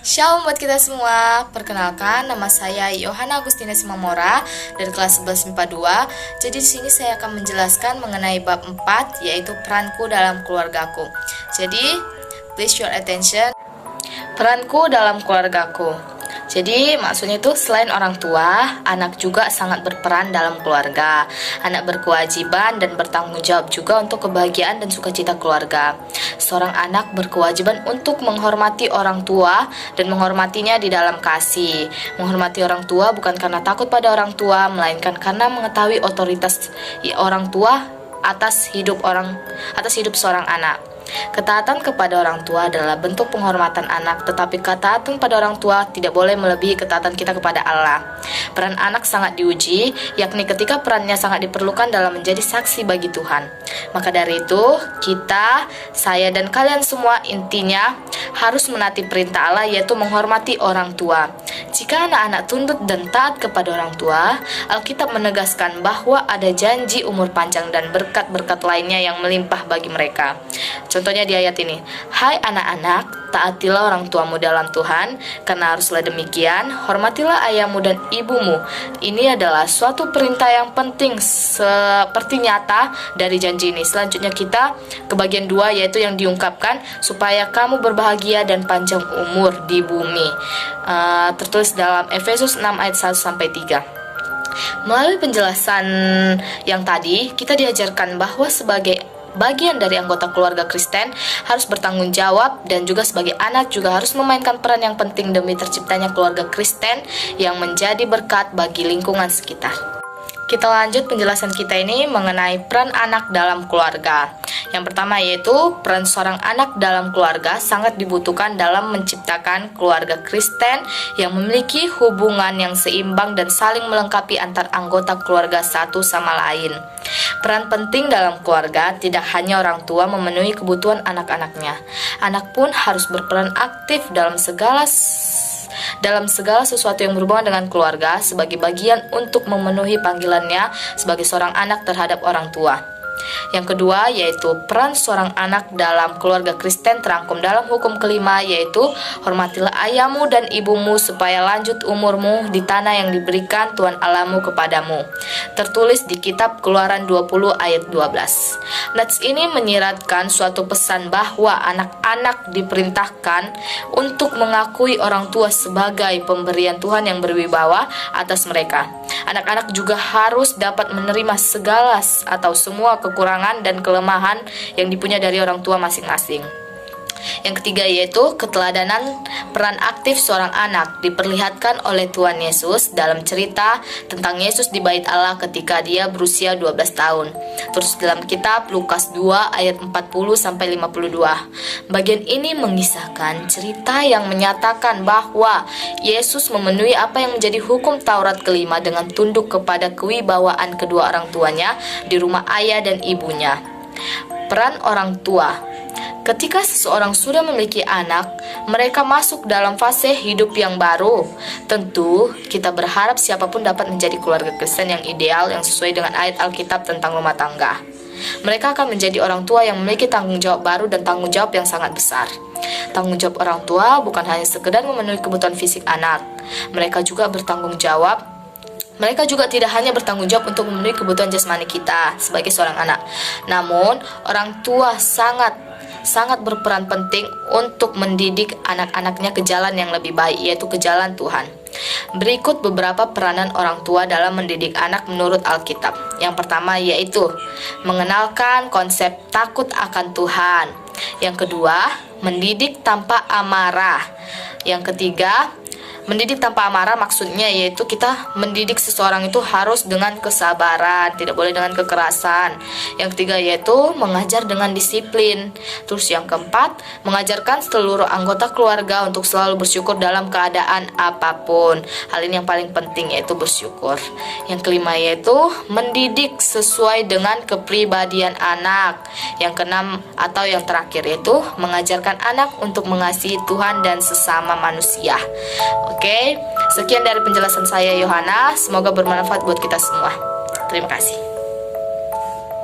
Shalom buat kita semua. Perkenalkan, nama saya Yohana Agustina Simamora dari kelas 11 MIPA 2. Jadi di sini saya akan menjelaskan mengenai bab 4, yaitu peranku dalam keluargaku. Jadi, please your attention. Peranku dalam keluargaku. Jadi maksudnya itu selain orang tua, anak juga sangat berperan dalam keluarga. Anak berkewajiban dan bertanggung jawab juga untuk kebahagiaan dan sukacita keluarga. Seorang anak berkewajiban untuk menghormati orang tua dan menghormatinya di dalam kasih. Menghormati orang tua bukan karena takut pada orang tua, melainkan karena mengetahui otoritas orang tua atas hidup seorang anak. Ketaatan kepada orang tua adalah bentuk penghormatan anak, tetapi ketaatan pada orang tua tidak boleh melebihi ketaatan kita kepada Allah. Peran anak sangat diuji, yakni ketika perannya sangat diperlukan dalam menjadi saksi bagi Tuhan. Maka dari itu, saya dan kalian semua intinya harus menaati perintah Allah, yaitu menghormati orang tua. Jika anak-anak tunduk dan taat kepada orang tua, Alkitab menegaskan bahwa ada janji umur panjang dan berkat-berkat lainnya yang melimpah bagi mereka. Contohnya di ayat ini, "Hai anak-anak, taatilah orang tuamu dalam Tuhan, karena haruslah demikian, hormatilah ayahmu dan ibumu." Ini adalah suatu perintah yang penting seperti nyata dari janji ini. Selanjutnya kita ke bagian 2, yaitu yang diungkapkan, supaya kamu berbahagia dan panjang umur di bumi. Tertulis dalam Efesus 6 ayat 1-3. Melalui penjelasan yang tadi, kita diajarkan bahwa sebagai bagian dari anggota keluarga Kristen harus bertanggung jawab, dan juga sebagai anak juga harus memainkan peran yang penting demi terciptanya keluarga Kristen yang menjadi berkat bagi lingkungan sekitar. Kita lanjut penjelasan kita ini mengenai peran anak dalam keluarga. Yang pertama yaitu peran seorang anak dalam keluarga sangat dibutuhkan dalam menciptakan keluarga Kristen yang memiliki hubungan yang seimbang dan saling melengkapi antar anggota keluarga satu sama lain. Peran penting dalam keluarga tidak hanya orang tua memenuhi kebutuhan anak-anaknya. Anak pun harus berperan aktif dalam segala sesuatu yang berhubungan dengan keluarga sebagai bagian untuk memenuhi panggilannya sebagai seorang anak terhadap orang tua. Yang kedua yaitu peran seorang anak dalam keluarga Kristen terangkum dalam hukum kelima, yaitu hormatilah ayahmu dan ibumu supaya lanjut umurmu di tanah yang diberikan Tuhan Allahmu kepadamu. Tertulis di kitab Keluaran 20 ayat 12. Nats ini menyiratkan suatu pesan bahwa anak-anak diperintahkan untuk mengakui orang tua sebagai pemberian Tuhan yang berwibawa atas mereka. Anak-anak juga harus dapat menerima segala atau semua kekurangan dan kelemahan yang dipunya dari orang tua masing-masing. Yang ketiga yaitu keteladanan peran aktif seorang anak diperlihatkan oleh Tuhan Yesus dalam cerita tentang Yesus di Bait Allah ketika dia berusia 12 tahun. Terus dalam kitab Lukas 2 ayat 40-52. Bagian ini mengisahkan cerita yang menyatakan bahwa Yesus memenuhi apa yang menjadi hukum Taurat kelima dengan tunduk kepada kewibawaan kedua orang tuanya di rumah ayah dan ibunya. Peran orang tua. Ketika seseorang sudah memiliki anak, mereka masuk dalam fase hidup yang baru. Tentu, kita berharap siapapun dapat menjadi keluarga Kristen yang ideal yang sesuai dengan ayat Alkitab tentang rumah tangga. Mereka akan menjadi orang tua yang memiliki tanggung jawab baru dan tanggung jawab yang sangat besar. Tanggung jawab orang tua bukan hanya sekedar memenuhi kebutuhan fisik anak. Mereka juga tidak hanya bertanggung jawab untuk memenuhi kebutuhan jasmani kita sebagai seorang anak. Namun, orang tua sangat berperan penting untuk mendidik anak-anaknya ke jalan yang lebih baik, yaitu ke jalan Tuhan. Berikut beberapa peranan orang tua dalam mendidik anak menurut Alkitab. Yang pertama yaitu mengenalkan konsep takut akan Tuhan. Yang kedua, mendidik tanpa amarah. Yang ketiga, mendidik tanpa amarah maksudnya yaitu kita mendidik seseorang itu harus dengan kesabaran, tidak boleh dengan kekerasan. Yang ketiga yaitu mengajar dengan disiplin. Terus yang keempat, mengajarkan seluruh anggota keluarga untuk selalu bersyukur dalam keadaan apapun. Hal ini yang paling penting yaitu bersyukur. Yang kelima yaitu mendidik sesuai dengan kepribadian anak. Yang keenam atau yang terakhir yaitu mengajarkan anak untuk mengasihi Tuhan dan sesama manusia. Oke, sekian dari penjelasan saya Yohana. Semoga bermanfaat buat kita semua. Terima kasih.